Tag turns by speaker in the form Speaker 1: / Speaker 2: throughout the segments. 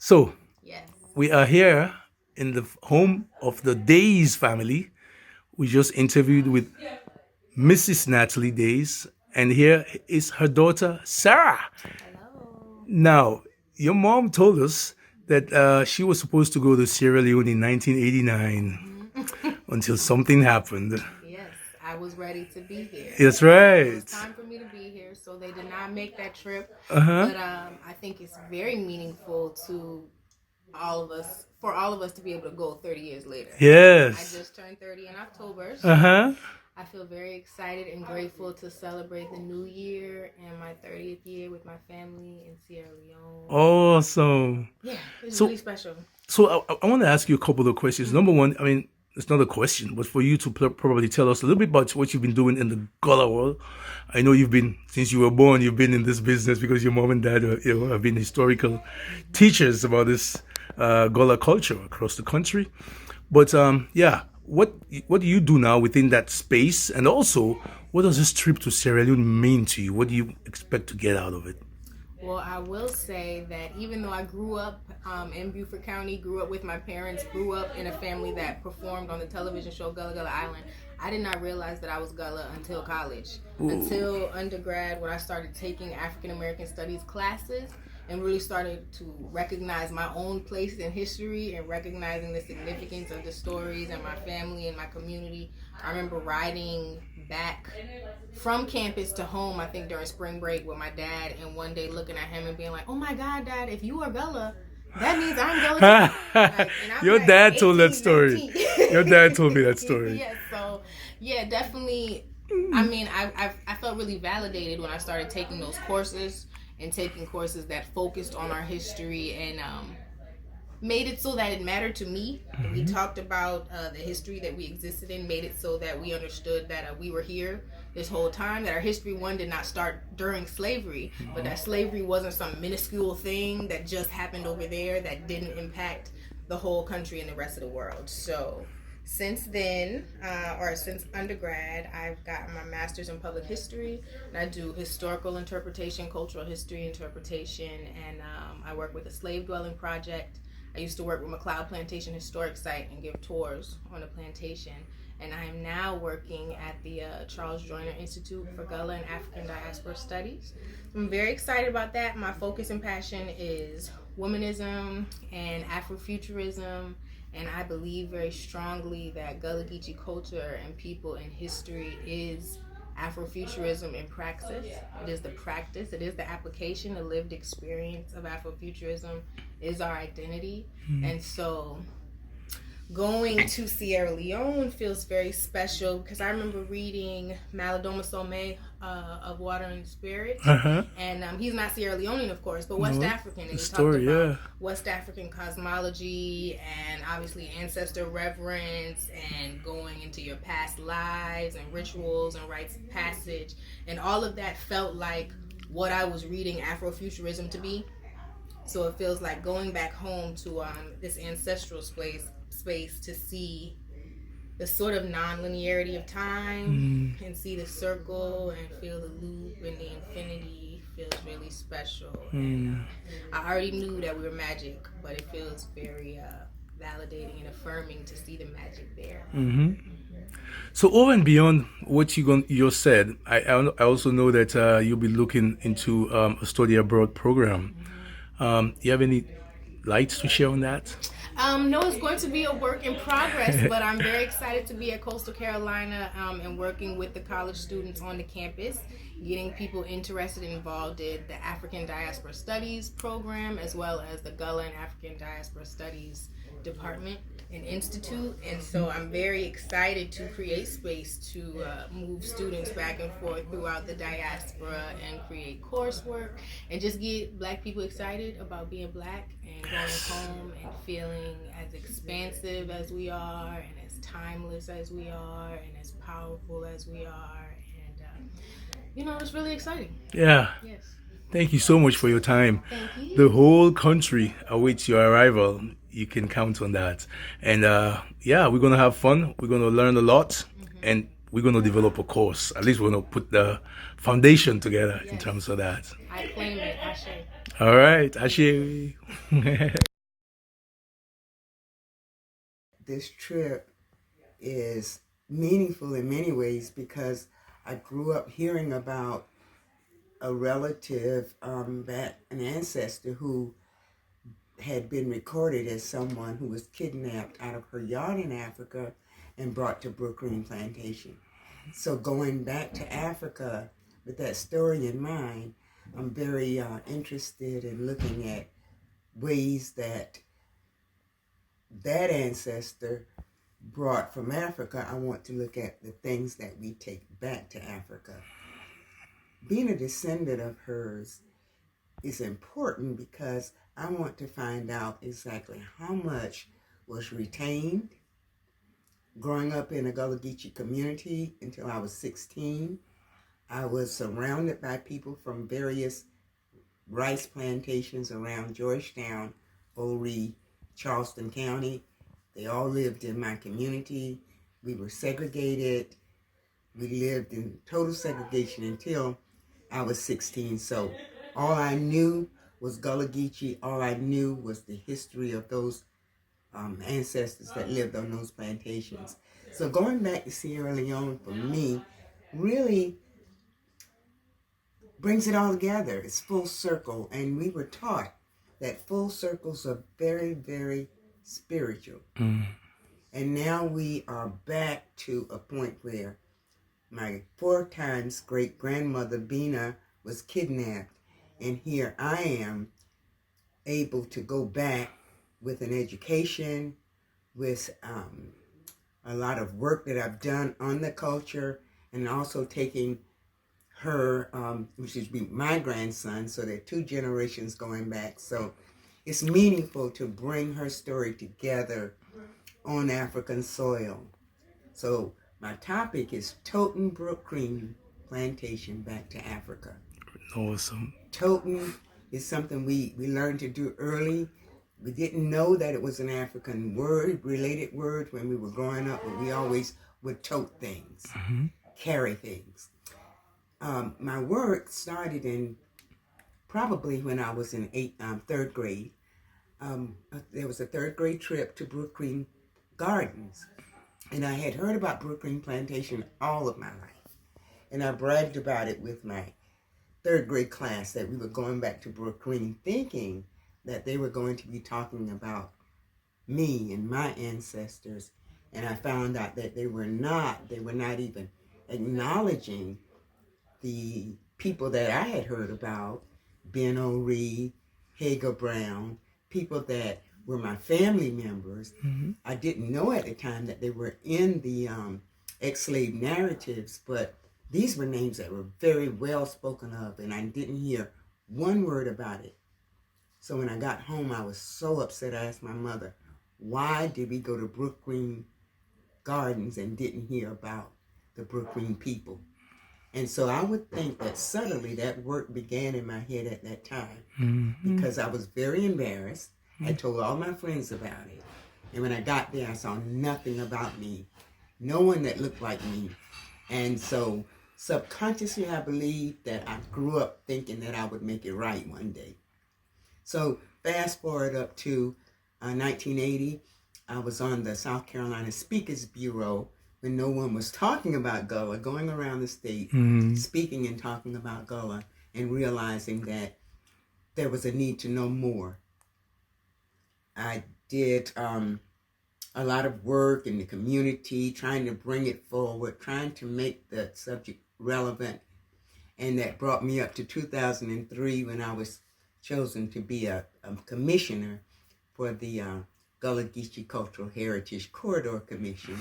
Speaker 1: So
Speaker 2: Yes.
Speaker 1: we are here in the home of the Days family. We just interviewed with Mrs. Natalie Days, and here is her daughter Sarah.
Speaker 2: Hello.
Speaker 1: Now, your mom told us that she was supposed to go to Sierra Leone in 1989 until something happened.
Speaker 2: Yes, I was ready to be here.
Speaker 1: That's
Speaker 2: It
Speaker 1: right.
Speaker 2: was time for me to be here, so they did not make that trip.
Speaker 1: Uh huh.
Speaker 2: But I think it's very meaningful to all of us, for all of us to be able to go 30 years later. I
Speaker 1: Yes.
Speaker 2: just turned 30 in October,
Speaker 1: Uh
Speaker 2: so
Speaker 1: huh.
Speaker 2: I feel very excited and grateful to celebrate the new year and my 30th year with my family in Sierra Leone.
Speaker 1: Awesome.
Speaker 2: Yeah, it's
Speaker 1: So,
Speaker 2: really special.
Speaker 1: so I want to ask you a couple of questions. Number one, I mean, it's not a question, but for you to probably tell us a little bit about what you've been doing in the Gullah world. I know you've been, since you were born, you've been in this business because your mom and dad have been historical teachers about this Gullah culture across the country. But yeah, what do you do now within that space? And also, what does this trip to Sierra Leone mean to you? What do you expect to get out of it?
Speaker 2: Well, I will say that even though I grew up in Beaufort County, grew up with my parents, grew up in a family that performed on the television show Gullah Gullah Island, I did not realize that I was Gullah until college, until undergrad, when I started taking African American Studies classes and really started to recognize my own place in history and recognizing the significance of the stories and my family and my community. I remember riding back from campus to home, I think during spring break with my dad, and one day looking at him and being like, "Oh my God, Dad, if you are Gullah, that means I'm Gullah too." Like,
Speaker 1: Your
Speaker 2: like
Speaker 1: dad told that
Speaker 2: 18,
Speaker 1: story.
Speaker 2: 19.
Speaker 1: Your dad told me that story.
Speaker 2: Yeah, so yeah, definitely. I mean, I felt really validated when I started taking those courses and taking courses that focused on our history and made it so that it mattered to me. We talked about the history that we existed in, made it so that we understood that we were here this whole time, that our history, one, did not start during slavery, but that slavery wasn't some minuscule thing that just happened over there that didn't impact the whole country and the rest of the world. So since then, or since undergrad, I've gotten my master's in public history, and I do historical interpretation, cultural history interpretation, and I work with the Slave Dwelling Project. I used to work with McLeod Plantation Historic Site and give tours on the plantation. And I am now working at the Charles Joyner Institute for Gullah and African Diaspora Studies. I'm very excited about that. My focus and passion is womanism and Afrofuturism. And I believe very strongly that Gullah Geechee culture and people and history is Afrofuturism in praxis. It is the practice, it is the application, the lived experience of Afrofuturism is our identity. And so going to Sierra Leone feels very special because I remember reading Malidoma Somé of Water and Spirit, and he's not Sierra Leonean, of course, but West African, and he talked about West African cosmology and obviously ancestor reverence and going into your past lives and rituals and rites of passage, and all of that felt like what I was reading Afrofuturism to be. So it feels like going back home to this ancestral space to see the sort of non-linearity of time and see the circle and feel the loop and the infinity feels really special. And I already knew that we were magic, but it feels very validating and affirming to see the magic there.
Speaker 1: So over and beyond what you said, I also know that you'll be looking into a study abroad program. Do you have any lights to share on that?
Speaker 2: No, it's going to be a work in progress, but I'm very excited to be at Coastal Carolina and working with the college students on the campus, getting people interested and involved in the African Diaspora Studies program, as well as the Gullah and African Diaspora Studies Department and Institute. And so I'm very excited to create space to move students back and forth throughout the diaspora and create coursework and just get Black people excited about being Black and going home and feeling as expansive as we are and as timeless as we are and as powerful as we are. And, it's really exciting.
Speaker 1: Yeah.
Speaker 2: Yes.
Speaker 1: Thank you so much for your time.
Speaker 2: Thank you.
Speaker 1: The whole country awaits your arrival. You can count on that. And yeah, we're going to have fun. We're going to learn a lot. And we're going to develop a course. At least we're going to put the foundation together in terms of that.
Speaker 2: I claim it. Ashe.
Speaker 1: All right. Ashe.
Speaker 3: this trip is meaningful in many ways because I grew up hearing about a relative, an ancestor who had been recorded as someone who was kidnapped out of her yard in Africa and brought to Brook Green Plantation. So going back to Africa with that story in mind, I'm very interested in looking at ways that that ancestor brought from Africa. I want to look at the things that we take back to Africa. Being a descendant of hers is important because I want to find out exactly how much was retained. Growing up in a Gullah Geechee community until I was 16, I was surrounded by people from various rice plantations around Georgetown, Old Charleston County. They all lived in my community. We were segregated. We lived in total segregation until I was 16. So all I knew was Gullah Geechee. All I knew was the history of those ancestors that lived on those plantations. So going back to Sierra Leone for me really brings it all together. It's full circle, and we were taught that full circles are very, very spiritual. And now we are back to a point where my 4 times great-grandmother Bina was kidnapped, and here I am able to go back with an education, with a lot of work that I've done on the culture, and also taking her, which is my grandson, so there are 2 generations going back. So it's meaningful to bring her story together on African soil. So my topic is toting Brook Green Plantation back to Africa.
Speaker 1: Awesome.
Speaker 3: Toting is something we learned to do early. We didn't know that it was an African word, related word when we were growing up, but we always would tote things, carry things. My work started in probably when I was in 3rd grade. There was a 3rd grade trip to Brook Green Gardens, and I had heard about Brook Green Plantation all of my life, and I bragged about it with my 3rd grade class that we were going back to Brook Green, thinking that they were going to be talking about me and my ancestors, and I found out that they were not even acknowledging the people that I had heard about, Ben O'Ree, Hager Brown, people that were my family members. I didn't know at the time that they were in the ex-slave narratives, but these were names that were very well spoken of, and I didn't hear one word about it. So when I got home, I was so upset. I asked my mother, why did we go to Brook Green Gardens and didn't hear about the Brook Green people? And so I would think that subtly that work began in my head at that time, because I was very embarrassed. I told all my friends about it. And when I got there, I saw nothing about me, no one that looked like me. And so subconsciously, I believed that I grew up thinking that I would make it right one day. So fast forward up to 1980, I was on the South Carolina Speakers Bureau when no one was talking about Gullah, going around the state, speaking and talking about Gullah, and realizing that there was a need to know more. I did a lot of work in the community, trying to bring it forward, trying to make the subject relevant, and that brought me up to 2003 when I was chosen to be a commissioner for the Gullah Geechee Cultural Heritage Corridor Commission.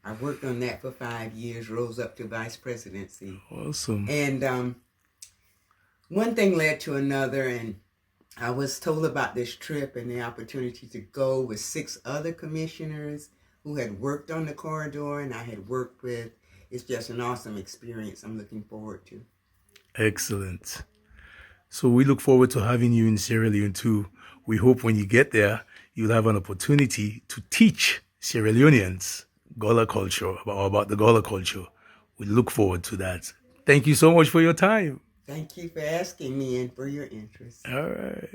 Speaker 3: I worked on that for 5 years, rose up to vice presidency.
Speaker 1: Awesome.
Speaker 3: And one thing led to another, and I was told about this trip and the opportunity to go with 6 other commissioners who had worked on the corridor and I had worked with. It's just an awesome experience I'm looking forward to.
Speaker 1: Excellent. So we look forward to having you in Sierra Leone too. We hope when you get there, you'll have an opportunity to teach Sierra Leoneans Gullah culture, about the Gullah culture. We look forward to that. Thank you so much for your time.
Speaker 3: Thank you for asking me and for your interest.
Speaker 1: All right.